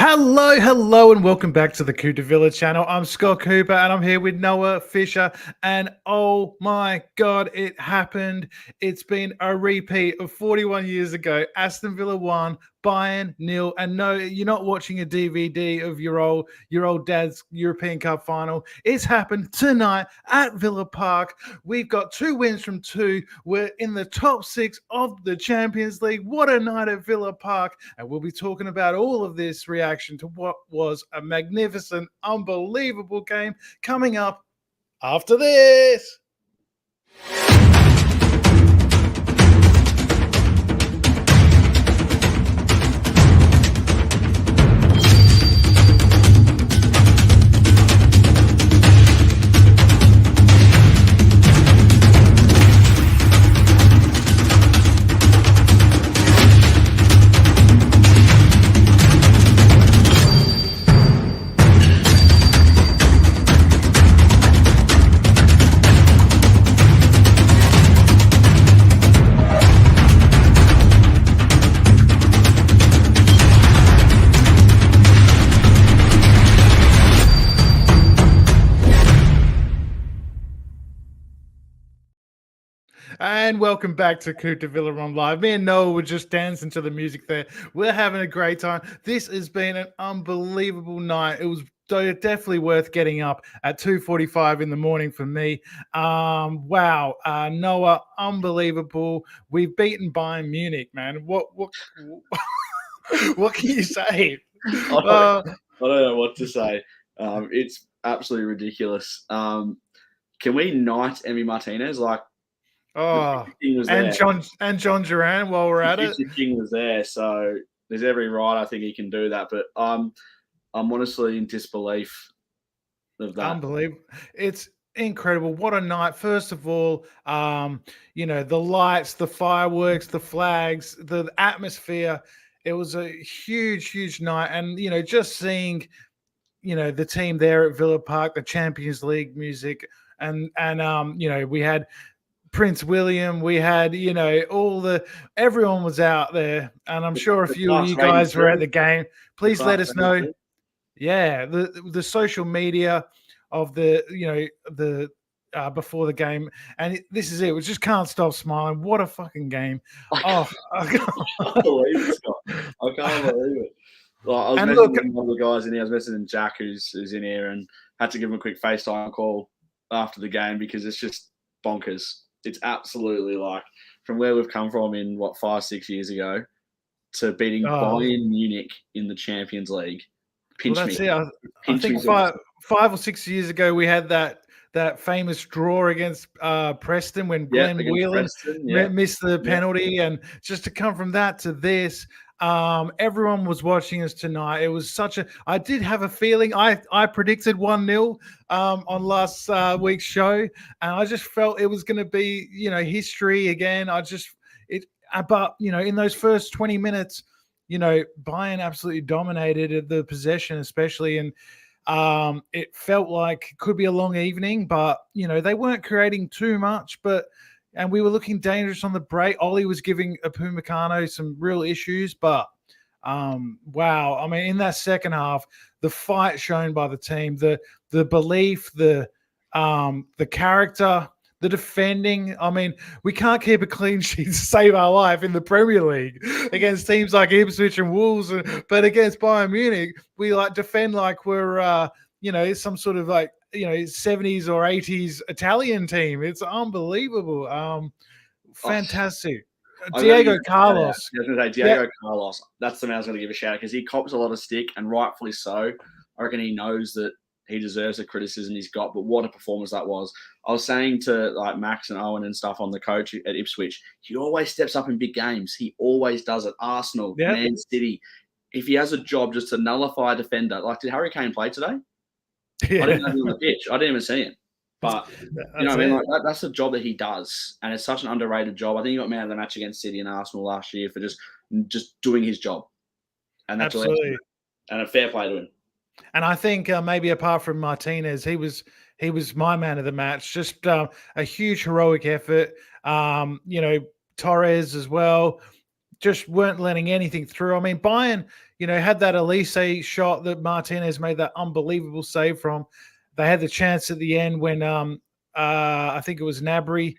Hello, and welcome back to the Cooter Villa channel. I'm Scott Cooper, and I'm here with Noah Fisher. And oh my God, it happened. It's been a repeat of 41 years ago. Aston Villa won, Bayern nil. And no, you're not watching a DVD of your old dad's European Cup final. It's happened tonight at Villa Park. We've got 2 wins from 2. We're in the top 6 of the Champions League. What a night at Villa Park. And we'll be talking about all of this reaction to what was a magnificent, unbelievable game coming up after this. And welcome back to Cooter Villa on Live. Me and Noah were just dancing to the music there. We're having a great time. This has been an unbelievable night. It was definitely worth getting up at 2:45 in the morning for me. Wow, Noah, unbelievable. We've beaten Bayern Munich, man. What what can you say? I don't know what to say. It's absolutely ridiculous. Can we knight Emery Martinez? Oh, and John Duran while we're at it. The king was there, so there's every right I think he can do that. But I'm honestly in disbelief of that. Unbelievable. It's incredible. What a night. First of all, the lights, the fireworks, the flags, the atmosphere. It was a huge night. And, just seeing, the team there at Villa Park, the Champions League music, and we had Prince William, we had, everyone was out there. And I'm sure a few of you guys were at the game. Please let us know. Yeah, the social media of the before the game, and this is it. We just can't stop smiling. What a fucking game! I can't believe it, Scott. I can't believe it. I was messaging one of the guys in here. I was messaging Jack, who's in here, and had to give him a quick FaceTime call after the game because it's just bonkers. It's absolutely from where we've come from in 5-6 years ago to beating Bayern Munich in the Champions League. That's it. I think 5 or 6 years ago we had that famous draw against Preston when Glenn Whelan missed the penalty, and just to come from that to this, everyone was watching us tonight. It was I did have a feeling. I predicted 1-0 on last week's show, and I just felt it was going to be history again. But in those first 20 minutes. Bayern absolutely dominated the possession, especially, and it felt like it could be a long evening, but they weren't creating too much, and we were looking dangerous on the break. Ollie was giving Upamecano some real issues, but wow, I mean, in that second half, the fight shown by the team, the belief, the character, the defending. I mean, we can't keep a clean sheet to save our life in the Premier League against teams like Ipswich and Wolves, but against Bayern Munich, we defend like we're some sort of 70s or 80s Italian team. It's unbelievable. Fantastic. Diego Carlos. I was going to say Diego Carlos. That's the man I was going to give a shout out because he cops a lot of stick, and rightfully so. I reckon he knows that he deserves the criticism he's got, but what a performance that was. I was saying to Max and Owen and stuff on the coach at Ipswich, he always steps up in big games. He always does it. Arsenal, Man City. If he has a job just to nullify a defender, did Harry Kane play today? Yeah. I didn't have him on the pitch. I didn't even see him. But that's a job that he does, and it's such an underrated job. I think he got man of the match against City and Arsenal last year for just doing his job, and that's absolutely, and a fair play to him. And I think maybe apart from Martinez, he was my man of the match. Just a huge heroic effort. Torres as well. just weren't letting anything through. I mean, Bayern, had that Elise shot that Martinez made that unbelievable save from. They had the chance at the end when I think it was Gnabry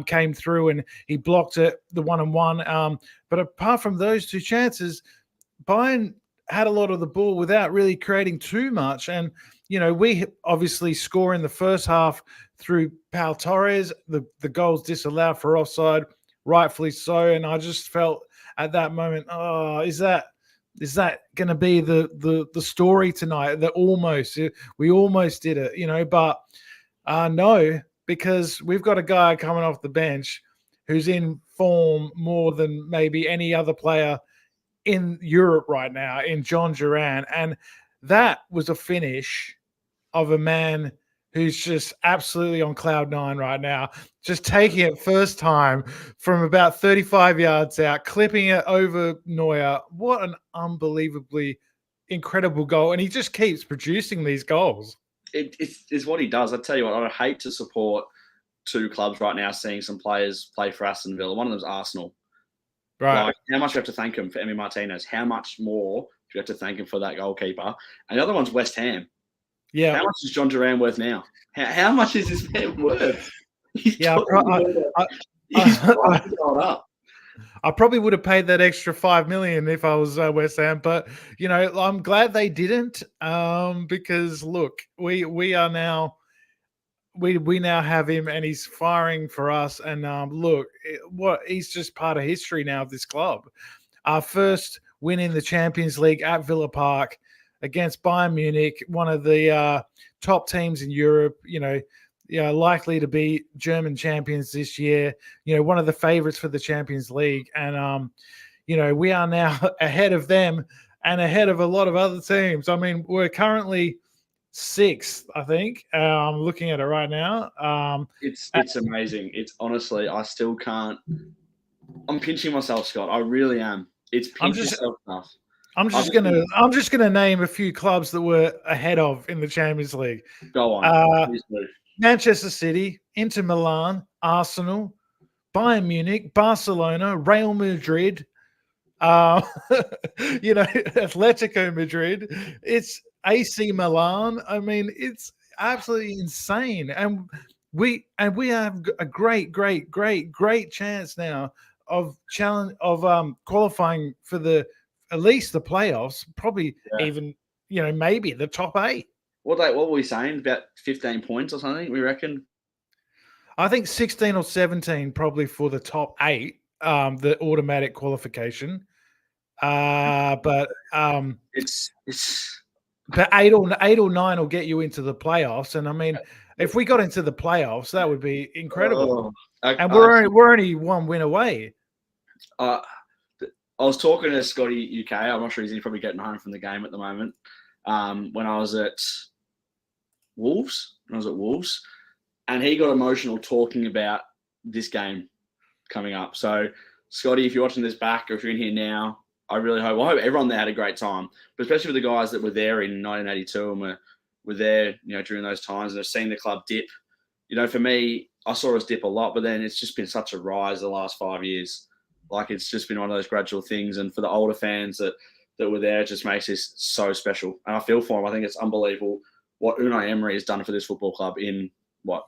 came through and he blocked it, the 1-on-1. But apart from those two chances, Bayern had a lot of the ball without really creating too much. And, we obviously score in the first half through Pau Torres. The goals disallowed for offside, rightfully so. And I just felt at that moment, is that going to be the story tonight? That we almost did it, but no, because we've got a guy coming off the bench who's in form more than maybe any other player in Europe right now, in John Duran. And that was a finish of a man who's just absolutely on cloud nine right now, just taking it first time from about 35 yards out, clipping it over Neuer. What an unbelievably incredible goal. And he just keeps producing these goals. It's what he does. I tell you what, I hate to support two clubs right now seeing some players play for Aston Villa. One of them's Arsenal. Right. Like, how much do you have to thank him for Emery Martinez? How much more do you have to thank him for that goalkeeper? And the other one's West Ham. Yeah. How much is John Duran worth now? How much is this man worth? I probably would have paid that extra $5 million if I was West Ham, but I'm glad they didn't, because look, we are now we now have him and he's firing for us, and look, he's just part of history now of this club. Our first win in the Champions League at Villa Park against Bayern Munich, one of the top teams in Europe, likely to be German champions this year, one of the favorites for the Champions League. And, we are now ahead of them and ahead of a lot of other teams. I mean, we're currently 6th, I think. I'm looking at it right now. It's amazing. It's honestly, I still can't. I'm pinching myself, Scott. I really am. It's pinching myself enough. I'm just gonna name a few clubs that we're ahead of in the Champions League. Go on. Manchester City, Inter Milan, Arsenal, Bayern Munich, Barcelona, Real Madrid, Atletico Madrid. It's AC Milan. I mean, it's absolutely insane. And we have a great chance now of qualifying for at least the playoffs, probably even, maybe the top 8. What were we saying? About 15 points or something, we reckon? I think 16 or 17 probably for the top 8, the automatic qualification. But but 8 or 9 will get you into the playoffs. And I mean, if we got into the playoffs, that would be incredible. And we're only 1 win away. I was talking to Scotty UK. I'm not sure he's probably getting home from the game at the moment. When I was at Wolves, and he got emotional talking about this game coming up. So, Scotty, if you're watching this back or if you're in here now, I hope everyone there had a great time, but especially with the guys that were there in 1982 and were there, during those times and have seen the club dip. For me, I saw us dip a lot, but then it's just been such a rise the last 5 years. Like, it's just been one of those gradual things. And for the older fans that were there, it just makes this so special. And I feel for them. I think it's unbelievable what Unai Emery has done for this football club in,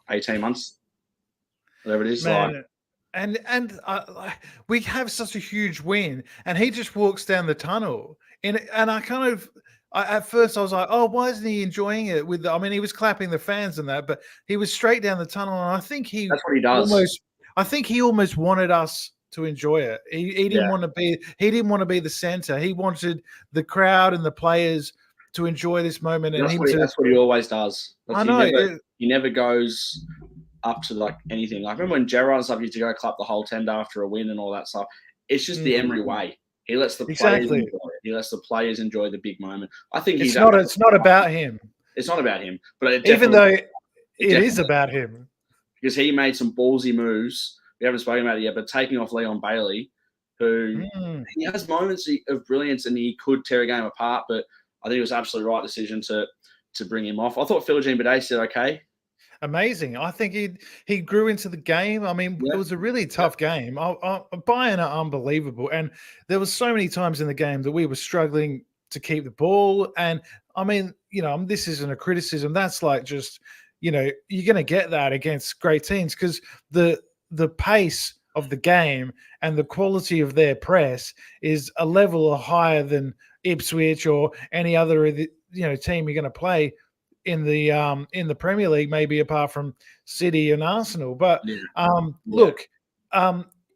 18 months? Whatever it is. Man, and we have such a huge win, and he just walks down the tunnel. And I at first I was like, oh, why isn't he enjoying it? He was clapping the fans and that, but he was straight down the tunnel. And I think that's what he does. I think he almost wanted us to enjoy it. He didn't want to be. He didn't want to be the center. He wanted the crowd and the players to enjoy this moment. And that's what he always does. I know he never goes up to anything. Like, remember when Gerrard and stuff used to go clap the whole tent after a win and all that stuff. It's just the Emery way. He lets the players enjoy it. He lets the players enjoy the big moment. I think it's not about him. It's not about him, but even though it is about him, because he made some ballsy moves. We haven't spoken about it yet, but taking off Leon Bailey, who he has moments of brilliance and he could tear a game apart, but I think it was an absolutely right decision to bring him off. I thought Philogene Bidet said okay. amazing. I think he grew into the game. I mean, it was a really tough game. Bayern are unbelievable, and there was so many times in the game that we were struggling to keep the ball. And I mean, this isn't a criticism. That's like just, you're going to get that against great teams because the pace of the game and the quality of their press is a level higher than Ipswich or any other team you're going to play in the Premier League, maybe apart from City and Arsenal. But look,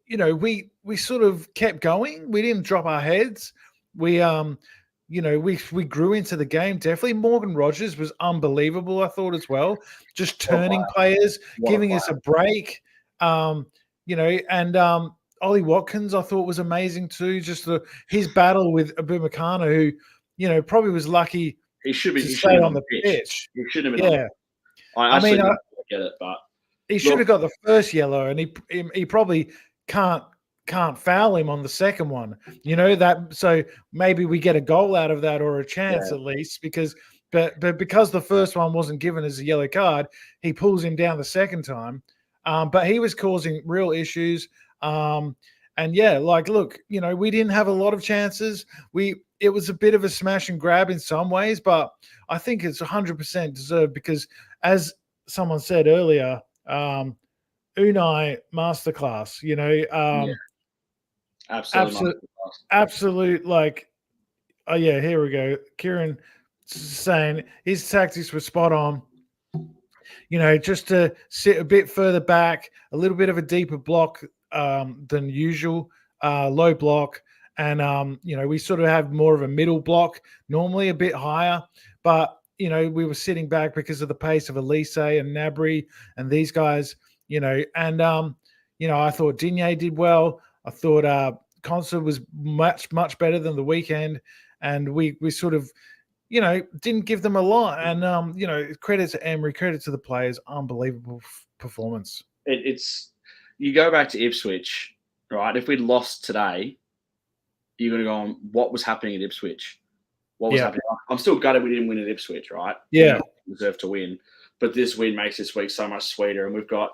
we sort of kept going. We didn't drop our heads. We we grew into the game. Definitely, Morgan Rogers was unbelievable. I thought as well, just turning players, giving us a break. And Ollie Watkins, I thought was amazing too. Just his battle with Abubakar, who probably was lucky. He should be stay on the pitch. He should have been. Yeah, I mean, I get it, but he should have got the first yellow, and he probably can't foul him on the second one. So maybe we get a goal out of that or a chance at least because because the first one wasn't given as a yellow card, he pulls him down the second time. But he was causing real issues. Look, we didn't have a lot of chances. It was a bit of a smash and grab in some ways, but I think it's 100% deserved because, as someone said earlier, Unai masterclass. Absolute. Like, oh yeah, here we go. Kieran saying his tactics were spot on. Just to sit a bit further back, a little bit of a deeper block than usual, low block. And, we sort of have more of a middle block, normally a bit higher. But, we were sitting back because of the pace of Elise and Gnabry and these guys, And, I thought Digne did well. I thought Concert was much, much better than the weekend. And we sort of, didn't give them a lot. And, credit to Emery, credit to the players. Unbelievable performance. It's you go back to Ipswich, right? If we'd lost today, you're going to go on what was happening at Ipswich. What was happening? I'm still gutted we didn't win at Ipswich, right? Yeah. We deserve to win. But this win makes this week so much sweeter. And we've got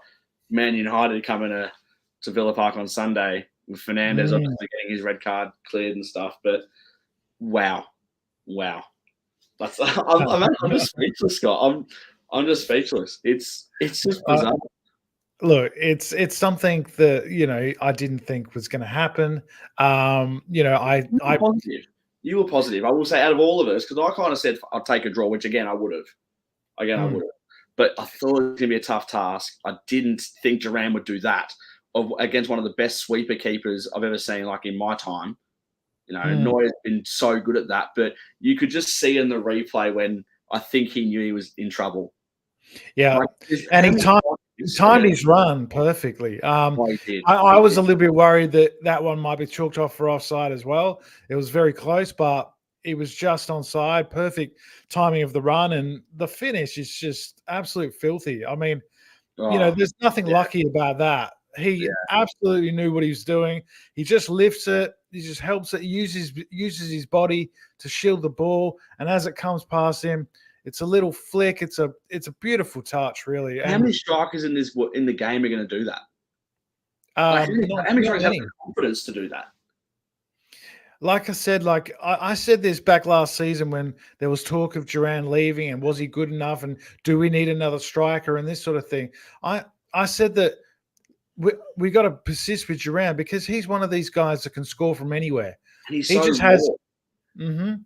Man United coming to Villa Park on Sunday with Fernandez obviously getting his red card cleared and stuff. But wow. That's I'm just speechless, Scott. I'm just speechless. It's just bizarre. Look, it's something that I didn't think was going to happen. You were positive. I will say, out of all of us, because I kind of said I'd take a draw, which again I would have. I would have. But I thought it was going to be a tough task. I didn't think Duran would do that against one of the best sweeper keepers I've ever seen, like in my time. Neuer's been so good at that, but you could just see in the replay when I think he knew he was in trouble. Yeah, and he timed his run perfectly. He did. I was a little bit worried that one might be chalked off for offside as well. It was very close, but it was just onside. Perfect timing of the run, and the finish is just absolute filthy. I mean, there's nothing lucky about that. He absolutely knew what he was doing. He just lifts it. He just helps it. He uses his body to shield the ball, and as it comes past him, it's a little flick. It's a beautiful touch, really. How many strikers in the game are going to do that? How many strikers have the confidence to do that? Like I said, I said this back last season when there was talk of Duran leaving and was he good enough and do we need another striker and this sort of thing. I said that we got to persist with Duran because he's one of these guys that can score from anywhere. And he just has. And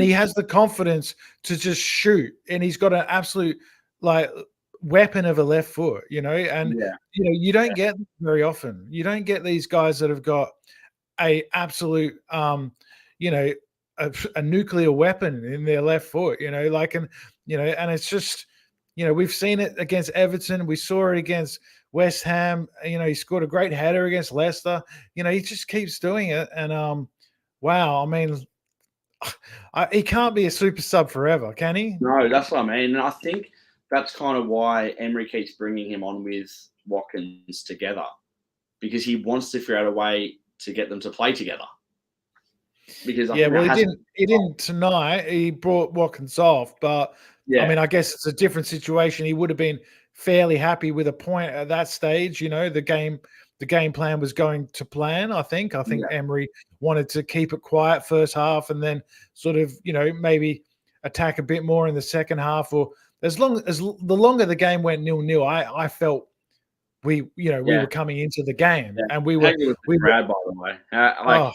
he has the confidence to just shoot, and he's got an absolute weapon of a left foot, and you don't get them very often. You don't get these guys that have got a absolute a nuclear weapon in their left foot, and it's just we've seen it against Everton, we saw it against West Ham, he scored a great header against Leicester, he just keeps doing it, and wow, I mean, he can't be a super sub forever, can he? No, that's what I mean. And I think that's kind of why Emery keeps bringing him on with Watkins together, because he wants to figure out a way to get them to play together. Because he didn't tonight. He brought Watkins off, but I mean, I guess it's a different situation. He would have been fairly happy with a point at that stage. The game plan was going to plan. I think Emery wanted to keep it quiet first half and then sort of, maybe attack a bit more in the second half, or as long as the longer the game went 0-0, I felt we were coming into the game and we were by the way.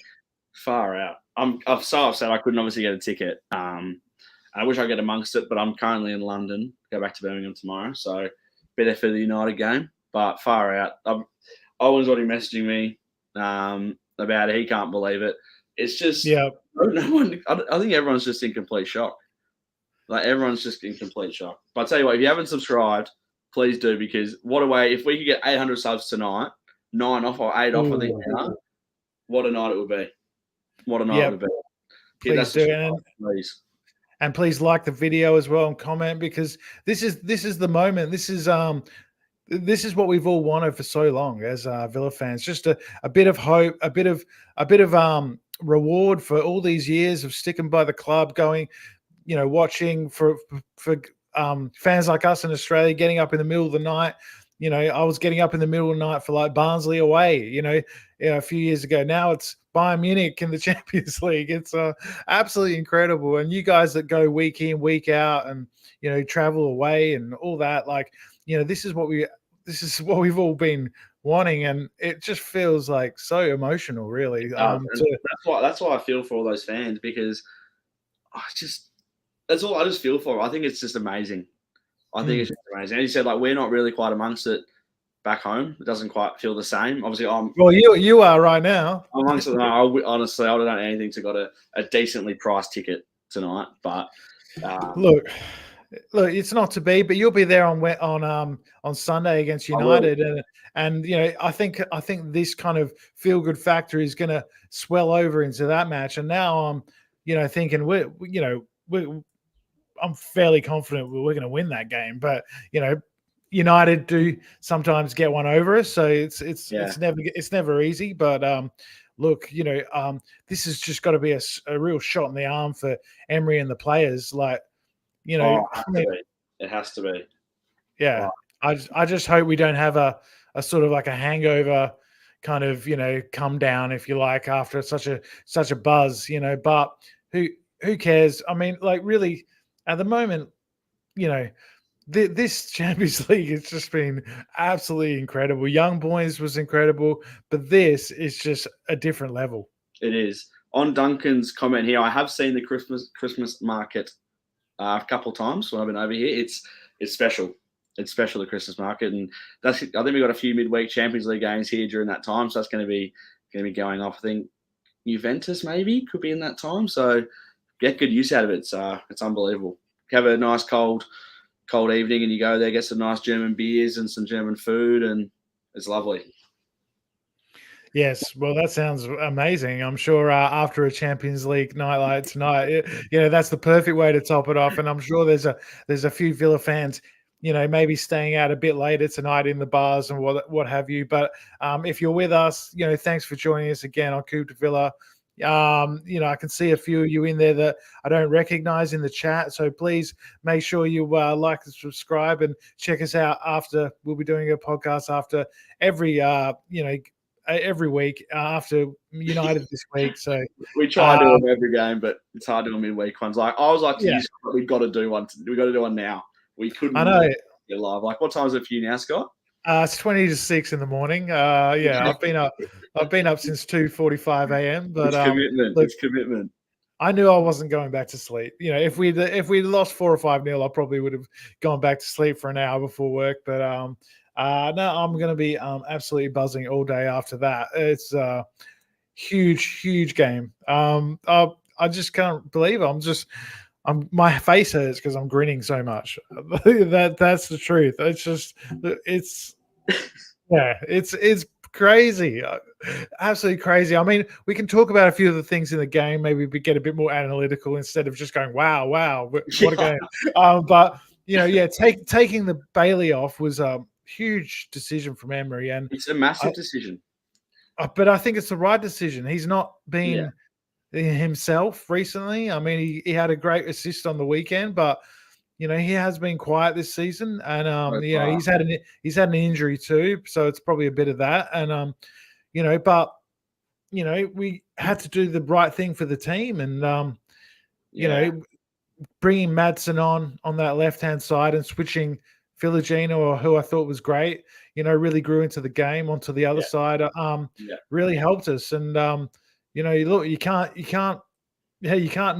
Far out. I've so upset I couldn't obviously get a ticket. I wish I get amongst it, but I'm currently in London. Go back to Birmingham tomorrow, so be there for the United game. But far out. Owen's already messaging me about it. He can't believe it. It's just no one. I think everyone's just in complete shock. Like everyone's just in complete shock. But I'll tell you what, if you haven't subscribed, please do, because what a way! If we could get 800 subs tonight, 9 off or 8 off, I think now, what a night it would be. What a night it would be. Please do, please. And please like the video as well and comment, because this is the moment. This is what we've all wanted for so long as Villa fans. Just a bit of hope, a bit of reward for all these years of sticking by the club, going, watching for fans like us in Australia, getting up in the middle of the night. I was getting up in the middle of the night for like Barnsley away, a few years ago. Now it's Bayern Munich in the Champions League. It's absolutely incredible. And you guys that go week in, week out and, travel away and all that, like, this is what we've all been wanting. And it just feels like so emotional, really. That's why I feel for all those fans, because that's all I just feel for. I think it's just amazing. I think it's just amazing. As you said, like, we're not really quite amongst it back home. It doesn't quite feel the same. Obviously, you are right now. Amongst it, honestly, I don't know anything to got a decently priced ticket tonight. But look, it's not to be. But you'll be there on Sunday against United, and I think this kind of feel good factor is going to swell over into that match. And now I'm thinking I'm fairly confident we're going to win that game, but United do sometimes get one over us, so it's never easy. But look, this has just got to be a real shot in the arm for Emery and the players. Like, it has to be. Yeah, I just hope we don't have a sort of like a hangover kind of come down, if you like, after such a buzz. But who cares? I mean, like, really. At the moment, this Champions League has just been absolutely incredible. Young Boys was incredible, but this is just a different level. It is. On Duncan's comment here, I have seen the Christmas market a couple of times when I've been over here. It's special. It's special, the Christmas market, and I think we've got a few midweek Champions League games here during that time, so that's going to be going off. I think Juventus maybe could be in that time, so get good use out of it. It's unbelievable. Have a nice cold evening and you go there, get some nice German beers and some German food, and it's lovely. Yes, well, that sounds amazing. I'm sure after a Champions League night like tonight, that's the perfect way to top it off. And I'm sure there's a few Villa fans, maybe staying out a bit later tonight in the bars and what have you. But if you're with us, thanks for joining us again on Coup de Villa. I can see a few of you in there that I don't recognize in the chat. So please make sure you like and subscribe and check us out after. We'll be doing a podcast after every week after United this week. So we try to do them every game, but it's hard to do them in week ones. Like I was like, we've got to do one. We've got to do one now. We couldn't. I know. Get live. Like, what time is it for you now, Scott? It's 20 to 6 in the morning. I've been up since 2:45 a.m. But it's commitment. I knew I wasn't going back to sleep. If we'd lost 4 or 5-0, I probably would have gone back to sleep for an hour before work. But no, I'm going to be absolutely buzzing all day after that. It's a huge game. I just can't believe it. My face hurts because I'm grinning so much. That's the truth. It's crazy, absolutely crazy. I mean, we can talk about a few of the things in the game. Maybe we get a bit more analytical instead of just going, "Wow, what a game!" But taking the Bailey off was a huge decision from Emery, and it's a massive decision. But I think it's the right decision. He's not been himself recently. I mean, he had a great assist on the weekend, but he has been quiet this season, and he's had an injury too, so it's probably a bit of that. And but we had to do the right thing for the team, and bringing Madsen on that left hand side and switching Filogino, or who I thought was great, really grew into the game onto the other side. Really helped us, and look, you can't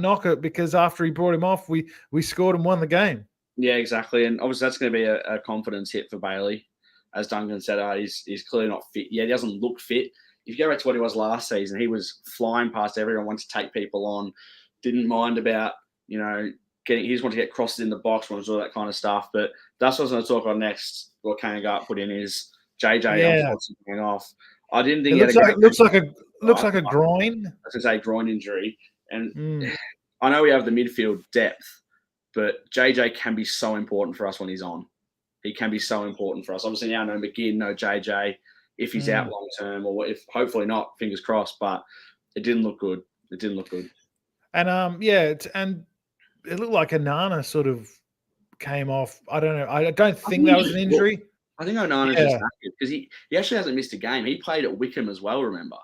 knock it, because after he brought him off, we scored and won the game. Yeah, exactly. And obviously that's going to be a confidence hit for Bailey. As Duncan said, he's clearly not fit. Yeah, he doesn't look fit. If you go back to what he was last season, he was flying past everyone, wanted to take people on, didn't mind about, he just wanted to get crosses in the box, wanted to do all that kind of stuff. But that's what I was going to talk about next. What Kangagat put in is JJ going off. I didn't think it looks like a groin. I was going to say groin injury. And I know we have the midfield depth, but JJ can be so important for us when he's on. He can be so important for us. Obviously now no McGinn, no JJ, if he's out long term, or if hopefully not, fingers crossed. But it didn't look good. And and it looked like Onana sort of came off. I don't know. I don't think that was an injury. I think Onana's just active, because he actually hasn't missed a game. He played at Wickham as well, remember?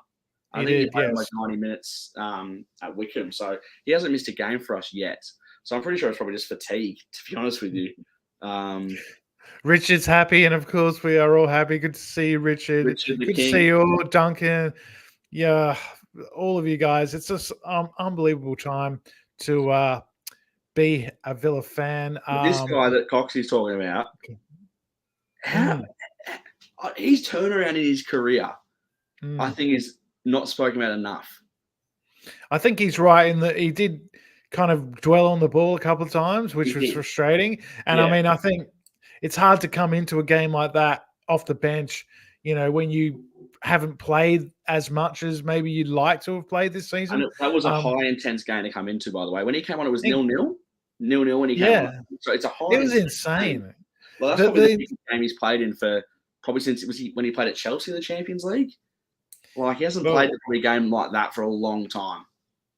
I think he played like 90 minutes at Wickham. So he hasn't missed a game for us yet. So I'm pretty sure it's probably just fatigue, to be honest with you. Richard's happy, and of course we are all happy. Good to see you, Richard. Good to see you all, Duncan. Yeah, all of you guys. It's just unbelievable time to be a Villa fan. This guy that Coxie's talking about, his turnaround in his career, I think, is not spoken about enough. I think he's right in that he did kind of dwell on the ball a couple of times, which was frustrating. And I mean, I think it's hard to come into a game like that off the bench, when you haven't played as much as maybe you'd like to have played this season. And that was a high intense game to come into, by the way. When he came on, it was 0-0 when he came on. So it's a high. It was insane. Game. Well, that's probably the biggest game he's played in for probably since when he played at Chelsea in the Champions League. Like, he hasn't played a game like that for a long time.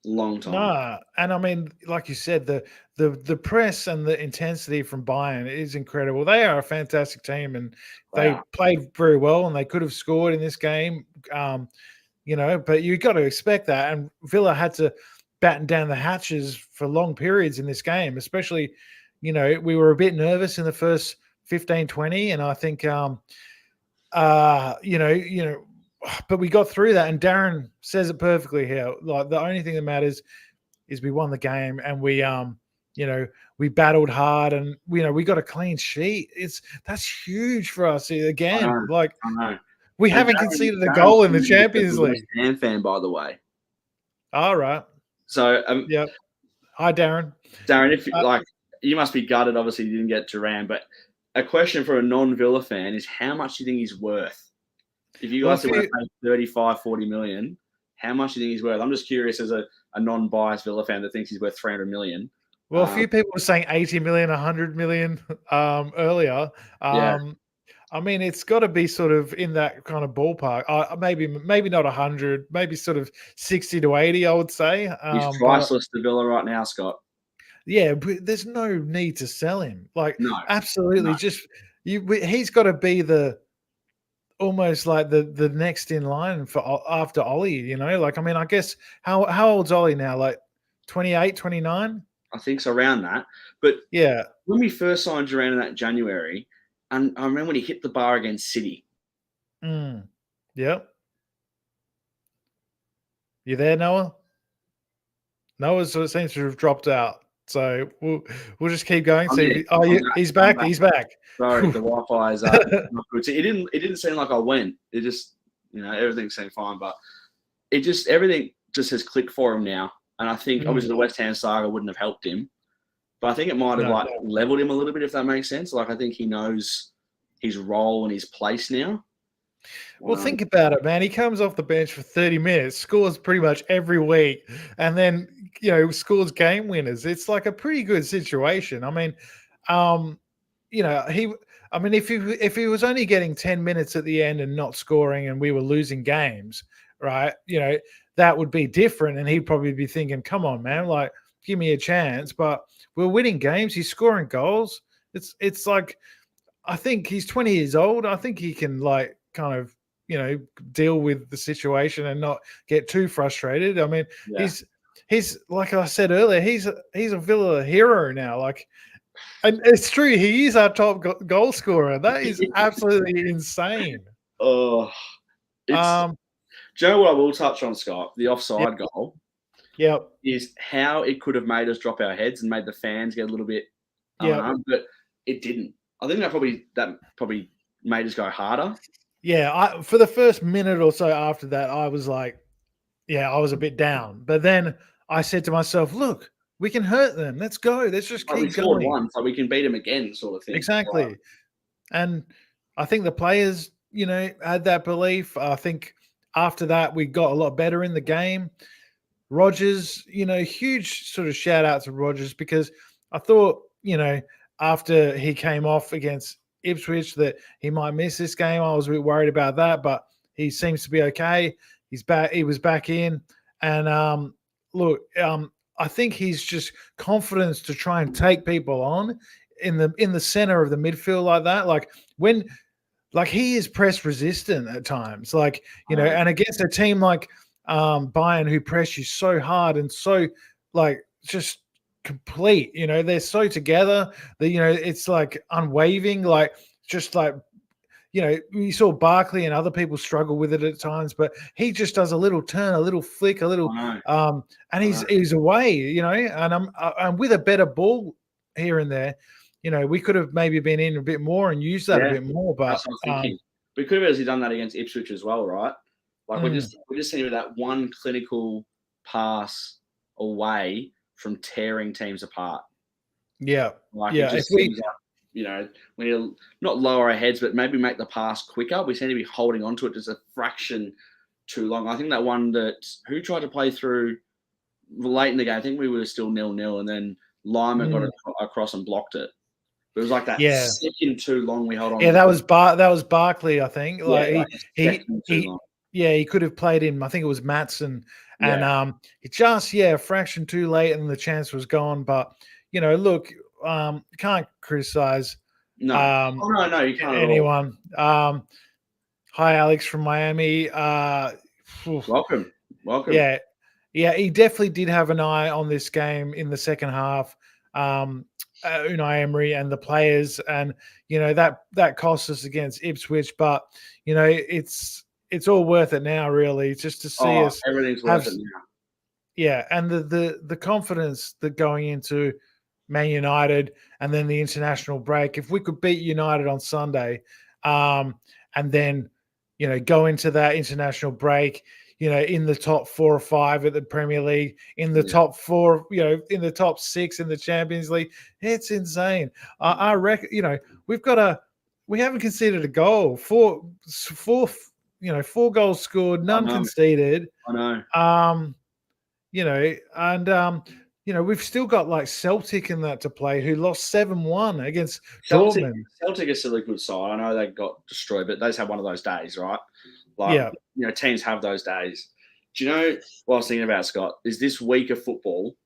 No, and I mean, like you said, the press and the intensity from Bayern is incredible. They are a fantastic team, and they played very well, and they could have scored in this game. But you got to expect that. And Villa had to batten down the hatches for long periods in this game, especially, we were a bit nervous in the first 15, 20, and I think, but we got through that, and Darren says it perfectly here. Like, the only thing that matters is we won the game, and we battled hard, and we got a clean sheet. That's huge for us again. I know. We haven't conceded a goal in the Champions League. Fan, by the way. All right. So hi, Darren. Darren, if you must be gutted. Obviously, you didn't get Duran, but a question for a non-Villa fan is, how much do you think he's worth? If you guys want to pay 35, 40 million, how much do you think he's worth? I'm just curious, as a non-biased Villa fan that thinks he's worth 300 million. Well, a few people were saying 80 million, 100 million earlier. I mean, it's got to be sort of in that kind of ballpark. Maybe not 100, maybe sort of 60 to 80, I would say. He's priceless to Villa right now, Scott. Yeah, but there's no need to sell him. No, absolutely. No. He's got to be almost like the next in line for after Ollie, I mean, I guess how old's Ollie now? Like 28, 29? I think so, around that. But yeah, when we first signed Duran in that January, and I remember when he hit the bar against City. Yep. You there, Noah? Noah seems to have dropped out. So we'll just keep going. He's back. He's back. Sorry, the Wi-Fi is not good. So it didn't seem like I went. It just, everything seemed fine, but everything just has clicked for him now. And I think obviously the West Ham saga wouldn't have helped him, but I think it might have leveled him a little bit, if that makes sense. Like, I think he knows his role and his place now. Well, think about it, man. He comes off the bench for 30 minutes, scores pretty much every week, and then, scores game winners. It's like a pretty good situation. I mean, if he was only getting 10 minutes at the end and not scoring, and we were losing games, right? That would be different, and he'd probably be thinking, come on, man, like, give me a chance. But we're winning games. He's scoring goals. It's like, I think he's 20 years old. I think he can like kind of, deal with the situation and not get too frustrated. I mean, he's like I said earlier, he's a Villa hero now. Like, and it's true, he is our top goal scorer. That is absolutely insane. Oh, do you know what I will touch on, Scott? The offside goal. Yep. Is how it could have made us drop our heads and made the fans get a little bit unarmed, but it didn't. I think that probably made us go harder. Yeah, for the first minute or so after that, I was like, I was a bit down. But then I said to myself, look, we can hurt them. Let's go. Let's just keep going. Once, so we can beat them again, sort of thing. Exactly. Right. And I think the players, had that belief. I think after that, we got a lot better in the game. Rodgers, huge sort of shout out to Rodgers, because I thought, after he came off against Ipswich that he might miss this game. I was a bit worried about that, but he seems to be okay. He's back. He was back in, and look, I think he's just confidence to try and take people on in the center of the midfield like that. Like he is press resistant at times, and against a team like Bayern who press you so hard and so just complete, they're so together that it's like unwavering, we saw Barkley and other people struggle with it at times, but he just does a little turn, a little flick, a little and he's away, and I'm with a better ball here and there, we could have maybe been in a bit more and used that a bit more, but that's what I'm thinking. We could have actually done that against Ipswich as well, right? Like we're just seeing that one clinical pass away from tearing teams apart. Yeah. If we need to not lower our heads, but maybe make the pass quicker. We seem to be holding on to it just a fraction too long. I think that one who tried to play through late in the game, I think we were still 0-0, and then Lima got across and blocked it. It was like that second too long we held on. Yeah, that was Barkley, I think. He could have played in, I think it was Maatsen. And it just, a fraction too late and the chance was gone. But, look, you can't criticize no, you can't anyone. Hi, Alex from Miami. Welcome. Yeah, he definitely did have an eye on this game in the second half. Unai Emery and the players, and that cost us against Ipswich, but it's all worth it now, really, just to see us. Everything's worth it now. Yeah, and the confidence that going into Man United and then the international break, if we could beat United on Sunday, and then go into that international break, in the top 4 or 5 at the Premier League, in the top 4, in the top 6 in the Champions League, it's insane. I reckon, we haven't conceded a goal. 4 goals scored, none conceded. I know. We've still got Celtic in that to play, who lost 7-1 against Dortmund. Celtic is still a good side. I know they got destroyed, but they just had one of those days, right? Teams have those days. Do you know what I was thinking about, Scott? Is this week of football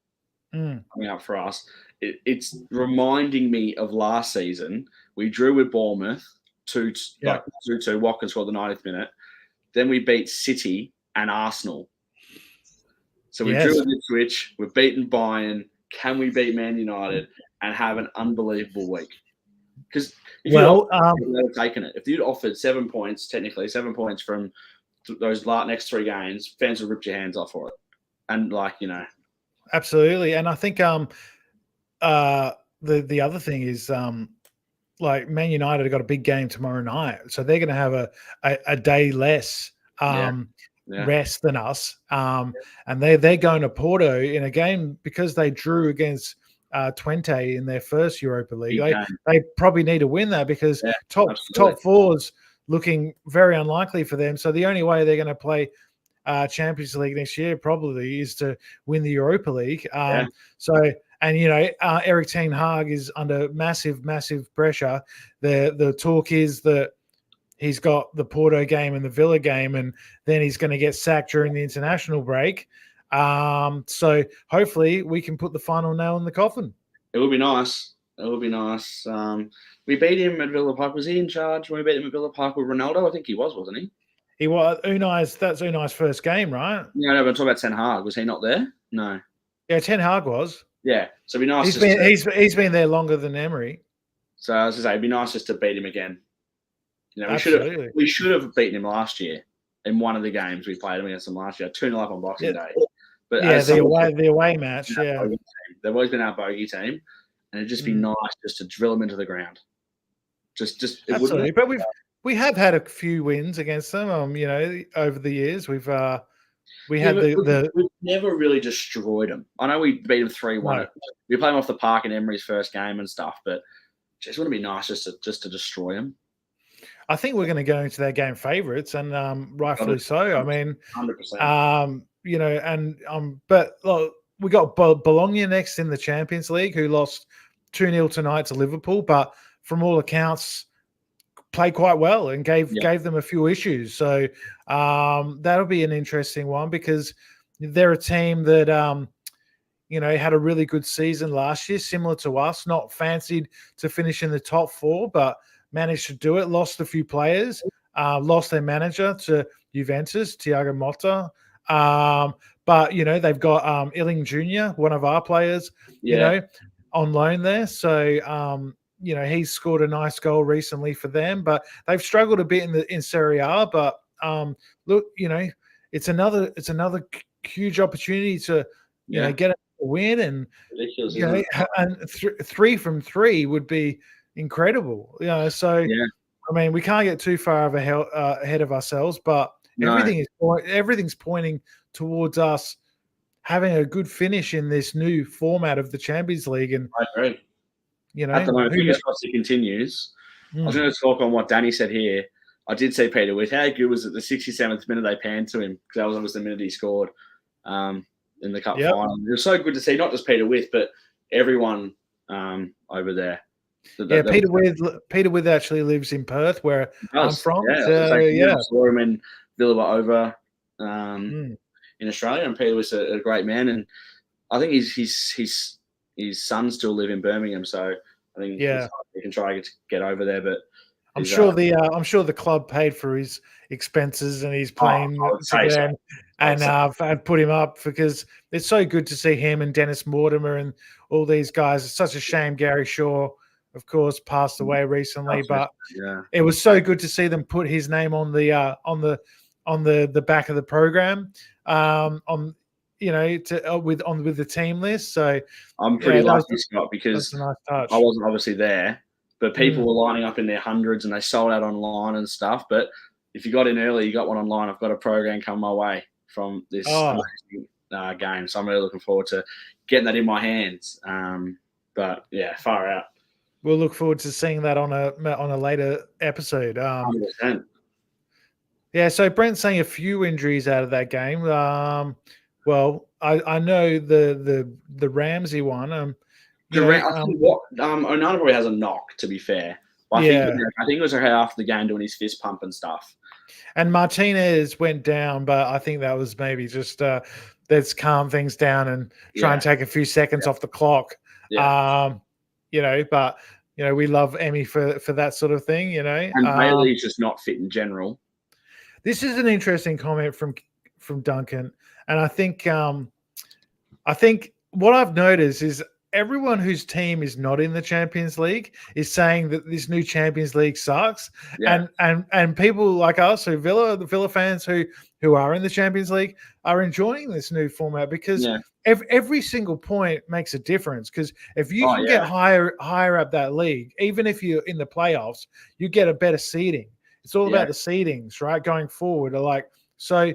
coming up for us? It's reminding me of last season. We drew with Bournemouth 2-2. Watkins scored the 90th minute. Then we beat City and Arsenal. So we drew with Ipswich. We've beaten Bayern. Can we beat Man United and have an unbelievable week? Because if you'd taken it, if you'd offered 7 points, technically 7 points from those next 3 games, fans would rip your hands off for it. And absolutely. And I think the other thing is Man United have got a big game tomorrow night, so they're going to have a day less rest than us. And they're going to Porto in a game because they drew against Twente in their first Europa League. They probably need to win that because top 4's looking very unlikely for them. So the only way they're going to play Champions League next year probably is to win the Europa League. Erik ten Hag is under massive pressure. The talk is that he's got the Porto game and the Villa game, and then he's going to get sacked during the international break. So hopefully we can put the final nail in the coffin. It would be nice. It would be nice. We beat him at Villa Park. Was he in charge when we beat him at Villa Park with Ronaldo? I think he was, wasn't he? He was. That's Unai's first game, right? Yeah, no, but I'm talking about Ten Hag. Was he not there? No. Yeah, Ten Hag was. Yeah, so it'd be nice. He's been there longer than Emery. So I was gonna say it'd be nice just to beat him again. You know, we should have beaten him last year in one of the games we played him against them last year. 2-0 up on Boxing Day. But the away match. Yeah, they've always been our bogey team, and it'd just be nice just to drill them into the ground. Just absolutely. But we have had a few wins against them. You know, over the years we've never really destroyed them. I know we beat them 3-1. No. We played them off the park in Emery's first game and stuff, but just wouldn't it be nice just to destroy them? I think we're going to go into that game favourites, and rightfully 100%. So. I mean, 100%. You know, but look, we got Bologna next in the Champions League, who lost 2-0 tonight to Liverpool, but from all accounts, played quite well and gave them a few issues. So that'll be an interesting one because they're a team that you know, had a really good season last year, similar to us, not fancied to finish in the top 4, but managed to do it. Lost a few players, lost their manager to Juventus, Thiago Motta. But, you know, they've got Illing Jr., one of our players, you know, on loan there. So, you know, he's scored a nice goal recently for them, but they've struggled a bit in Serie A. But look, you know, it's another huge opportunity to you know get a win, and ridiculous, you know, and 3 from 3 would be incredible. You know, so I mean, we can't get too far ahead of ourselves, but everything's pointing towards us having a good finish in this new format of the Champions League. And I agree. You know, at the moment, fingers crossed it continues. I was going to talk on what Danny said here. I did see Peter with how good was it the 67th minute they panned to him, because that was almost the minute he scored in the cup final. It was so good to see not just Peter With, but everyone over there. Peter With actually lives in Perth, where I'm from. I saw him in Villanova in Australia, and Peter was a great man, and I think his sons still live in Birmingham, so I think he can try to get over there. But I'm sure the club paid for his expenses and his plane ticket, and put him up, because it's so good to see him and Dennis Mortimer and all these guys. It's such a shame Gary Shaw, of course, passed away recently, but it was so good to see them put his name on the back of the program, you know, with the team list. So I'm pretty lucky, Scott, because nice touch. I wasn't obviously there, but people were lining up in their hundreds and they sold out online and stuff. But if you got in early, you got one online. I've got a program coming my way from this amazing game, so I'm really looking forward to getting that in my hands. But yeah, far out. We'll look forward to seeing that on a later episode. 100%. Yeah, so Brent's saying a few injuries out of that game. Well, I know the Ramsey one. Onana probably has a knock, to be fair. I think it was after the game doing his fist pump and stuff. And Martinez went down, but I think that was maybe just let's calm things down and try and take a few seconds off the clock. Yeah. You know, but you know, we love Emmy for that sort of thing. You know, and Bailey's just not fit in general. This is an interesting comment from Duncan, and I think what I've noticed is everyone whose team is not in the Champions League is saying that this new Champions League sucks, and people like us, the Villa fans who are in the Champions League, are enjoying this new format, because every single point makes a difference. Because if you can get higher up that league, even if you're in the playoffs, you get a better seeding. It's all about the seedings, right? Going forward, so,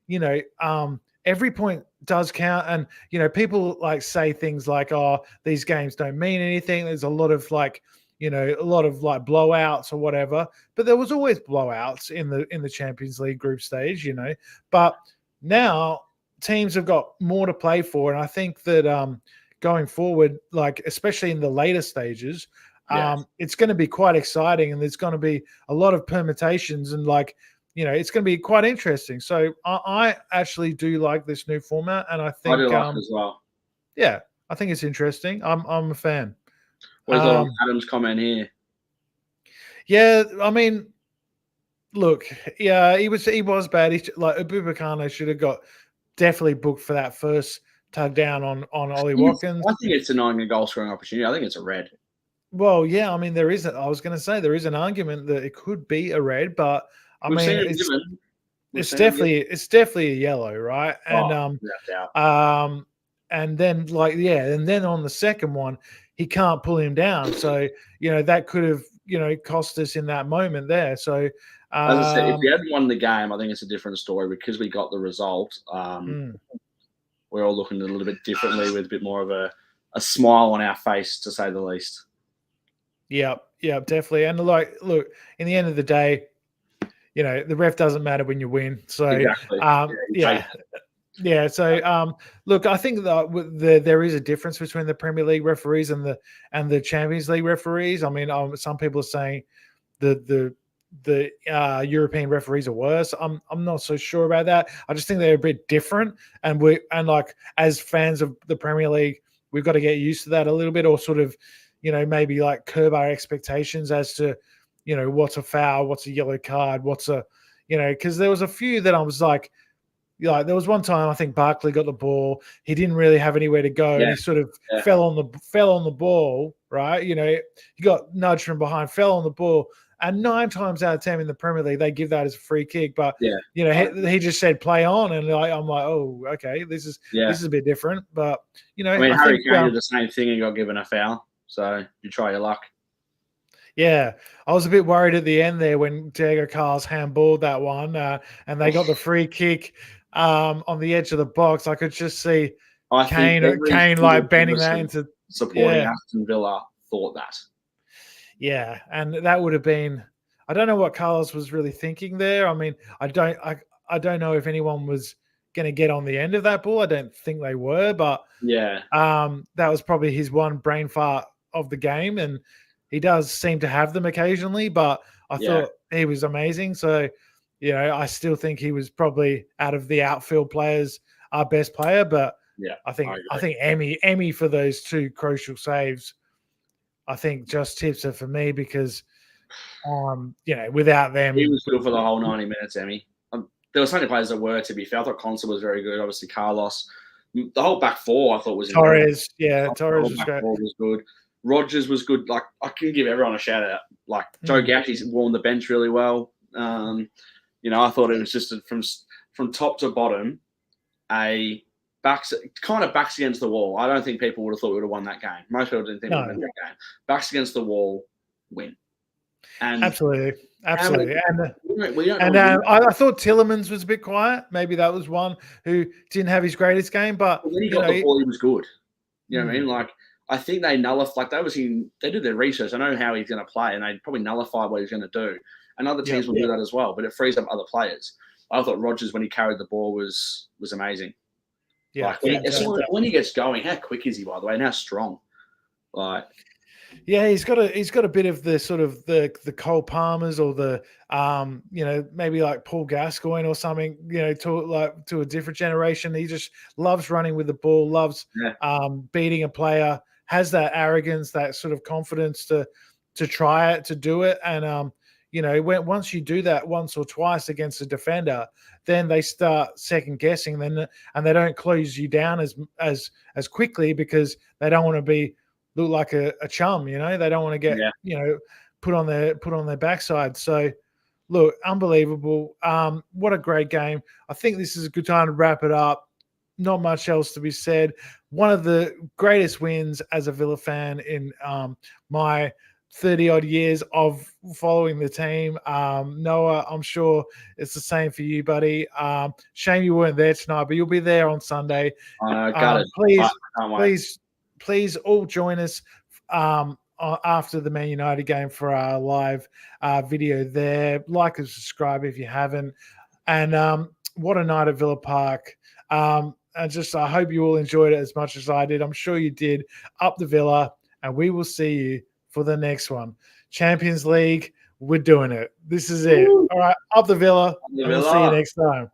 you know, every point does count. And, you know, people say things like, oh, these games don't mean anything. There's a lot of blowouts or whatever, but there was always blowouts in the Champions League group stage, you know, but now teams have got more to play for. And I think that going forward, especially in the later stages, it's going to be quite exciting, and there's going to be a lot of permutations, and it's going to be quite interesting. So I actually do like this new format, and I think I do like it as well. Yeah, I think it's interesting. I'm a fan. What do you thought on Adam's comment here? Yeah, I mean, look, yeah, he was bad. Like Abubakar should have got definitely booked for that first tug down on Ollie Watkins. I think it's denying a goal scoring opportunity. I think it's a red. Well, yeah, I mean, I was going to say there is an argument that it could be a red, but I mean, it's definitely a yellow, right? And and then and then on the second one, he can't pull him down, so that could have cost us in that moment there. So as I said, if we hadn't won the game, I think it's a different story because we got the result. We're all looking a little bit differently with a bit more of a smile on our face, to say the least. Yeah, definitely. And look, in the end of the day, the ref doesn't matter when you win. So, exactly. Yeah. So, look, I think that there is a difference between the Premier League referees and the Champions League referees. I mean, some people are saying the European referees are worse. I'm not so sure about that. I just think they're a bit different, and like as fans of the Premier League, we've got to get used to that a little bit, or sort of, maybe like curb our expectations as to, what's a foul, what's a yellow card, what's a, because there was a few that I was like there was one time I think Barkley got the ball, he didn't really have anywhere to go, and he sort of fell on the ball, right? He got nudged from behind, fell on the ball, and 9 times out of 10 in the Premier League they give that as a free kick, but he just said play on, and I'm like, oh, okay, this is a bit different, but I mean, Harry Kane did the same thing and got given a foul, so you try your luck. Yeah, I was a bit worried at the end there when Diego Carlos handballed that one, and they got the free kick on the edge of the box. I could just see Kane like bending that into supporting Aston Villa thought that. Yeah, and that would have been. I don't know what Carlos was really thinking there. I mean, I don't know if anyone was going to get on the end of that ball. I don't think they were, but that was probably his one brain fart of the game, and he does seem to have them occasionally, but I thought he was amazing. So, I still think he was probably out of the outfield players our best player. But I think Emmy for those 2 crucial saves, I think just tips it for me because, without them, he was good for the whole 90 minutes. Emmy. There were so many players that were, to be fair. I thought Conser was very good. Obviously, Carlos. The whole back four I thought was Torres. Torres was great. Was good. Rodgers was good. Like, I can give everyone a shout out. Like, Joe Gatty's warmed the bench really well. I thought it was just from top to bottom, backs against the wall. I don't think people would have thought we would have won that game. Most people didn't think we would have won that game. Backs against the wall, win. And absolutely. I thought Tillemans was a bit quiet. Maybe that was one who didn't have his greatest game, but when he got the ball, he was good. You know what I mean? Like, I think they nullified. They did their research. I know how he's going to play, and they probably nullified what he's going to do. And other teams will do that as well, but it frees up other players. I thought Rodgers, when he carried the ball, was amazing. Yeah, like, when he gets going, how quick is he, by the way, and how strong? Like, yeah, he's got a bit of the sort of the Cole Palmers or the maybe like Paul Gascoigne or something, to a different generation. He just loves running with the ball, loves beating a player, has that arrogance, that sort of confidence to try it, to do it, and once you do that once or twice against a defender, then they start second guessing, and they don't close you down as quickly because they don't want to look like a chum, they don't want to get put on their backside. So look, unbelievable. What a great game. I think this is a good time to wrap it up. Not much else to be said. One of the greatest wins as a Villa fan in my 30-odd years of following the team. Noah, I'm sure it's the same for you, buddy. Shame you weren't there tonight, but you'll be there on Sunday. Got it. Please all join us after the Man United game for our live video there. Like and subscribe if you haven't. And what a night at Villa Park. I hope you all enjoyed it as much as I did. I'm sure you did. Up the Villa, and we will see you for the next one. Champions League, we're doing it. This is it. All right, up the Villa. Up the And we'll see you next time.